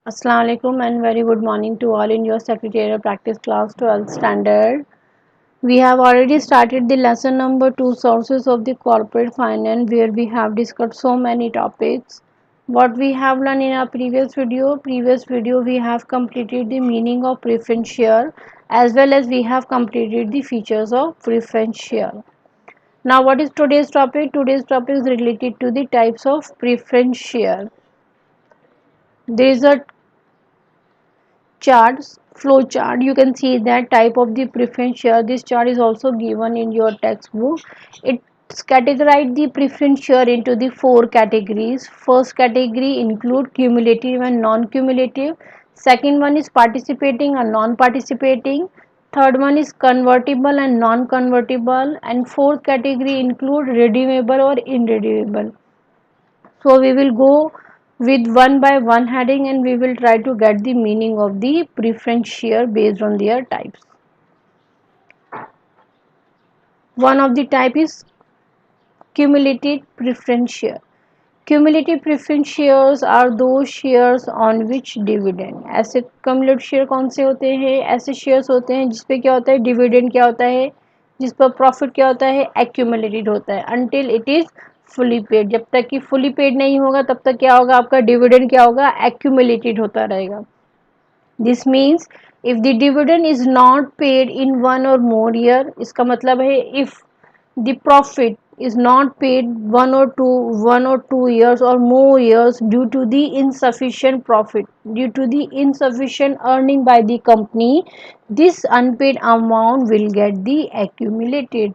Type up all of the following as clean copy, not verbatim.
Assalamu alaikum and very good morning to all in your secretarial practice class 12th standard. We have already started the lesson number 2 sources of the corporate finance where we have discussed so many topics. What we have learned in our previous video we have completed the meaning of preference share as well as we have completed the features of preference share. Now what is today's topic? Today's topic is related to the types of preference share. There is a charts flow chart. You can see that type of the preference share. This chart is also given in your textbook. It's categorized the preference share into the four categories. First category include cumulative and non-cumulative. Second one is participating and non-participating. Third one is convertible and non-convertible, and fourth category include redeemable or irredeemable. So we will go with one by one heading and we will try to get the meaning of the preference share based on their types. One of the type is cumulative preference share. Cumulative preference shares are those shares on which dividend. ऐसे cumulative share कौन से होते हैं? ऐसे shares होते हैं जिस पे क्या होता है, dividend क्या होता है, जिस पर profit क्या होता है, accumulated होता है until it is fully paid. जब तक कि fully paid नहीं होगा तब तक क्या होगा, आपका dividend क्या होगा, accumulated होता रहेगा. This means if the dividend is not paid in one or more year, इसका मतलब है if the profit is not paid one or two years or more years due to the insufficient profit, due to the insufficient earning by the company, this unpaid amount will get the accumulated.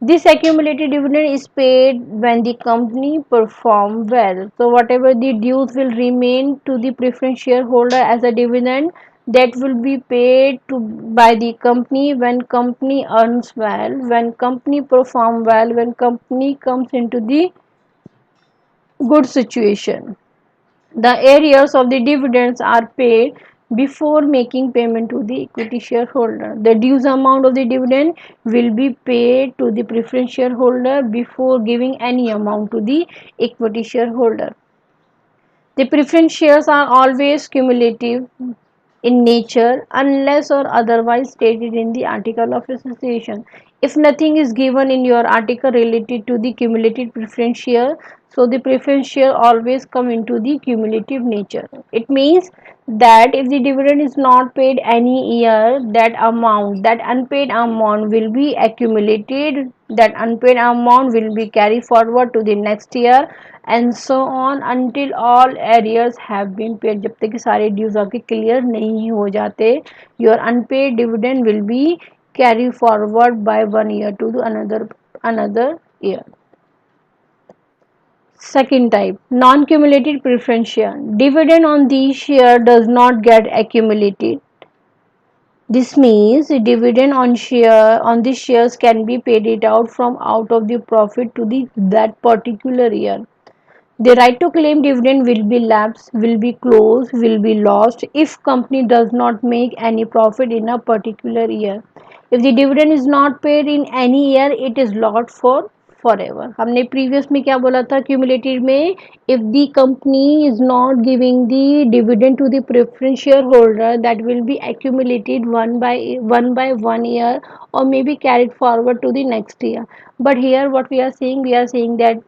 This accumulated dividend is paid when the company perform well. So whatever the dues will remain to the preference shareholder as a dividend, that will be paid to by the company when company earns well, when company perform well, when company comes into the good situation. The arrears of the dividends are paid before making payment to the equity shareholder. The dues amount of the dividend will be paid to the preference shareholder before giving any amount to the equity shareholder. The preference shares are always cumulative in nature unless or otherwise stated in the article of association. If nothing is given in your article related to the cumulative preference share, so the preference share always come into the cumulative nature. It means that if the dividend is not paid any year, that unpaid amount will be accumulated, that unpaid amount will be carried forward to the next year and so on until all arrears have been paid. जब तक कि सारे dues आपके clear नहीं हो जाते, your unpaid dividend will be carried forward by 1 year to another year. Second type, non-cumulative preference share. Dividend on these share does not get accumulated. This means dividend on these shares can be paid it out from out of the profit to the that particular year. The right to claim dividend will be lapsed, will be closed, will be lost if company does not make any profit in a particular year. If the dividend is not paid in any year, it is lost for forever. हमने previous में क्या बोला था cumulative में, if the company is not giving the dividend to the preference shareholder, that will be accumulated one year or maybe carried forward to the next year. But here what we are saying that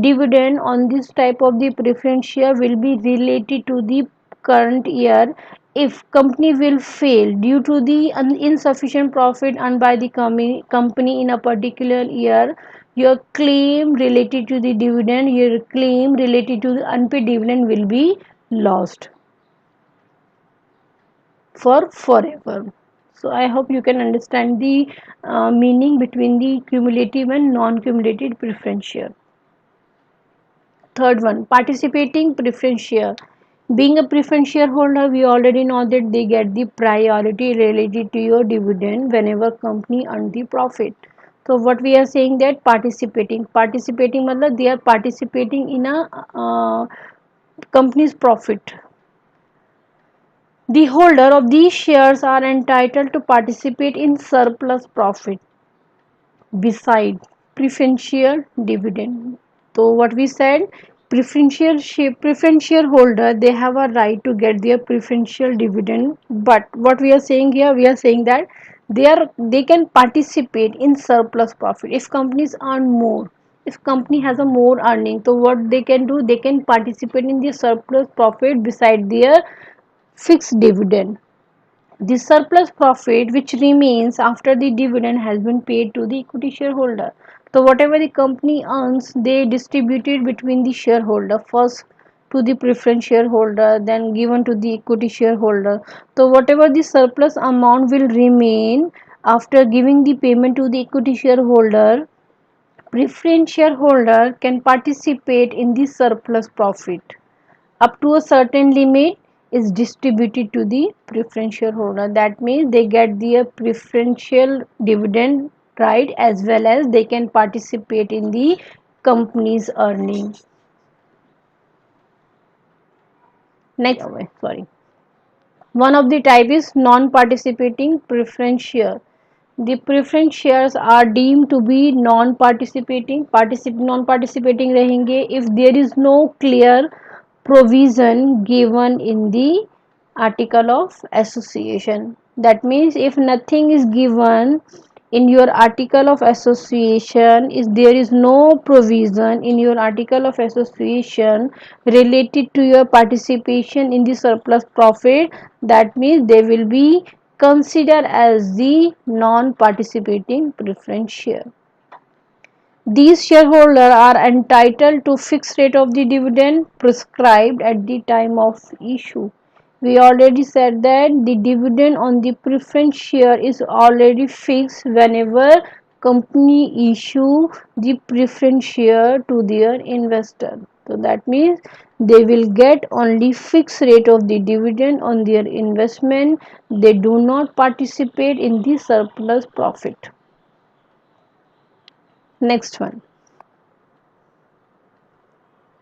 dividend on this type of the preference share will be related to the current year. If company will fail due to the insufficient profit earned by the company in a particular year, your claim related to the dividend, your claim related to the unpaid dividend will be lost for forever. So I hope you can understand the meaning between the cumulative and non-cumulative preference share. Third one, participating preference share. Being a preference shareholder, we already know that they get the priority related to your dividend whenever company earn the profit. So what we are saying that participating मतलब they are participating in a company's profit. The holder of these shares are entitled to participate in surplus profit beside preferential dividend. So what we said, preference shareholder, they have a right to get their preferential dividend, but what we are saying here, we are saying that they can participate in surplus profit if companies earn more. If company has a more earning, so what they can do, they can participate in the surplus profit beside their fixed dividend. The surplus profit which remains after the dividend has been paid to the equity shareholder. So whatever the company earns, they distribute it between the shareholder, first to the preference shareholder, then given to the equity shareholder. So whatever the surplus amount will remain after giving the payment to the equity shareholder, preference shareholder can participate in the surplus profit up to a certain limit is distributed to the preference shareholder. That means they get their preferential dividend right, as well as they can participate in the company's earning. Next, sorry. One of the type is non-participating preference share. The preference shares are deemed to be non-participating. Non-participating रहेंगे if there is no clear provision given in the article of association. That means if nothing is given in your article of association, if there is no provision in your article of association related to your participation in the surplus profit, that means they will be considered as the non-participating preference share. These shareholders are entitled to fixed rate of the dividend prescribed at the time of issue. We already said that the dividend on the preference share is already fixed whenever company issue the preference share to their investor. So that means they will get only fixed rate of the dividend on their investment. They do not participate in the surplus profit. Next one.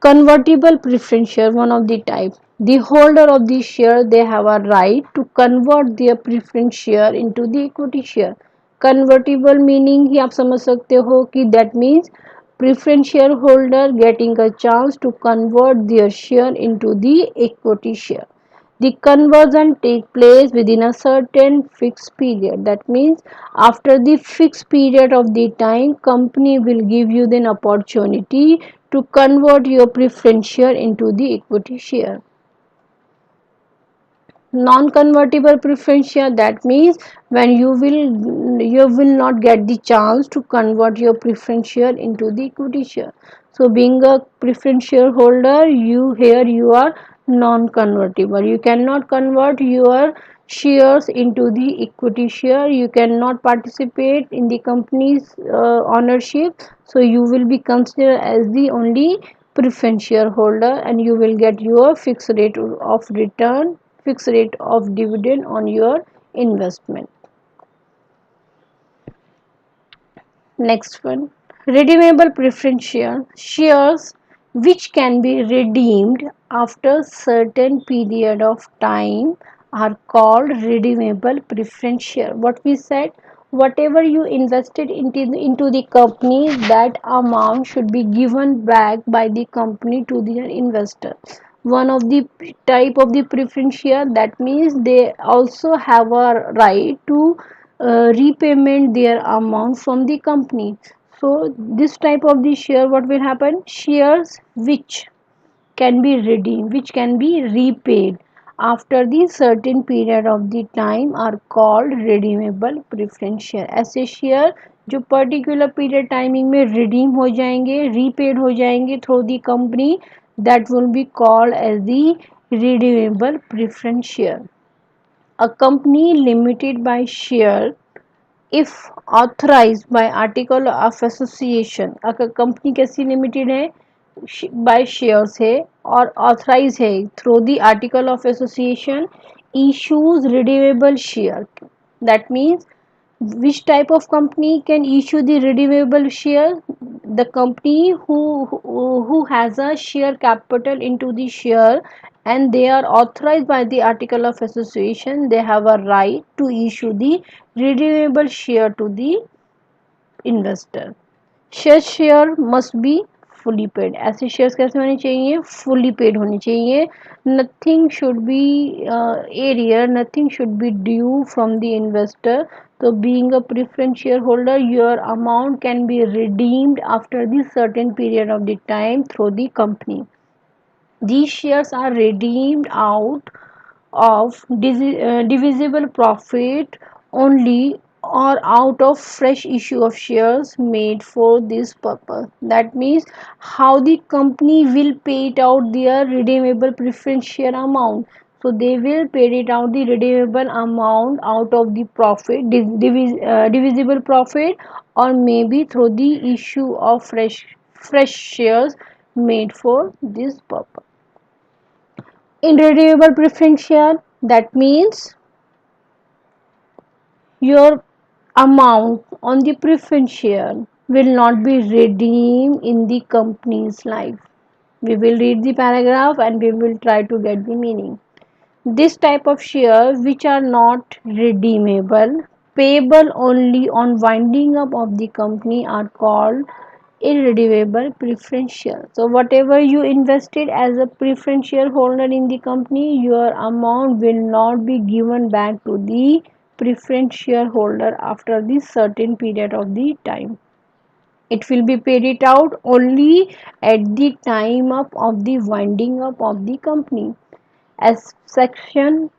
Convertible preference share, one of the type. The holder of the share, they have a right to convert their preference share into the equity share. Convertible meaning ही आप समझ सकते हो कि that means preference shareholder getting a chance to convert their share into the equity share. The conversion take place within a certain fixed period. That means after the fixed period of the time, company will give you the opportunity to convert your preference share into the equity share. Non-convertible preference share, that means when you will not get the chance to convert your preference share into the equity share. So being a preference shareholder, you are non-convertible. You cannot convert your shares into the equity share. You cannot participate in the company's ownership. So you will be considered as the only preference shareholder, and you will get your fixed rate of return, fixed rate of dividend on your investment. Next one, redeemable preference shares which can be redeemed after certain period of time are called redeemable preference share. What we said, whatever you invested into the company, that amount should be given back by the company to their investor. One of the type of the preference share, that means they also have a right to repayment their amount from the company. So this type of the share, what will happen, shares which can be redeemed, which can be repaid after the certain period of the time are called redeemable preference share. ऐसे share जो particular period timing में redeem हो जाएंगे, repaid हो जाएंगे through the company, that will be called as the redeemable preference share. A company limited by share if authorized by article of association. अगर company कैसी limited है, by shares है और ऑथराइज है through the article of association, issues redeemable share. That means which type of company can issue the redeemable share? The company who has a share capital into the share and they are authorized by the article of association, they have a right to issue the redeemable share to the investor. Such share must be fully paid. ऐसे shares कैसे होने चाहिए? fully paid होने चाहिए. Nothing should be area, nothing should be due from the investor. So being a preference shareholder, your amount can be redeemed after the certain period of the time through the company. These shares are redeemed out of divisible profit only, or out of fresh issue of shares made for this purpose. That means how the company will pay it out their redeemable preference share amount. So they will pay it out the redeemable amount out of the profit, divisible profit, or maybe through the issue of fresh shares made for this purpose. Irredeemable preference share, that means your amount on the preference share will not be redeemed in the company's life. We will read the paragraph and we will try to get the meaning. This type of shares which are not redeemable, payable only on winding up of the company, are called irredeemable preference share. So whatever you invested as a preference shareholder in the company, your amount will not be given back to the preference shareholder after this certain period of the time. It will be paid it out only at the time of the winding up of the company. As section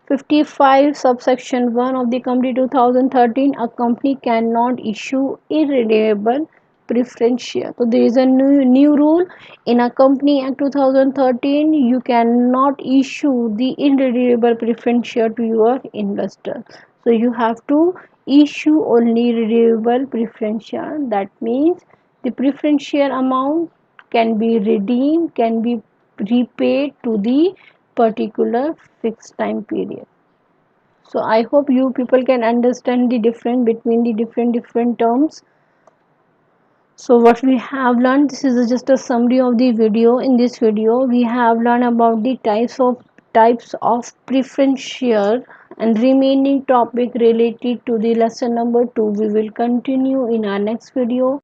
55 subsection 1 of the company 2013, a company cannot issue irredeemable preference share. So there is a new rule in a company act 2013. You cannot issue the irredeemable preference share to your investor. So you have to issue only redeemable preference share. That means the preference share amount can be redeemed, can be repaid to the particular fixed time period. So I hope you people can understand the difference between the different terms. So what we have learned, this is just a summary of the video. In this video we have learned about the types of preference share, and remaining topic related to the lesson number 2 we will continue in our next video.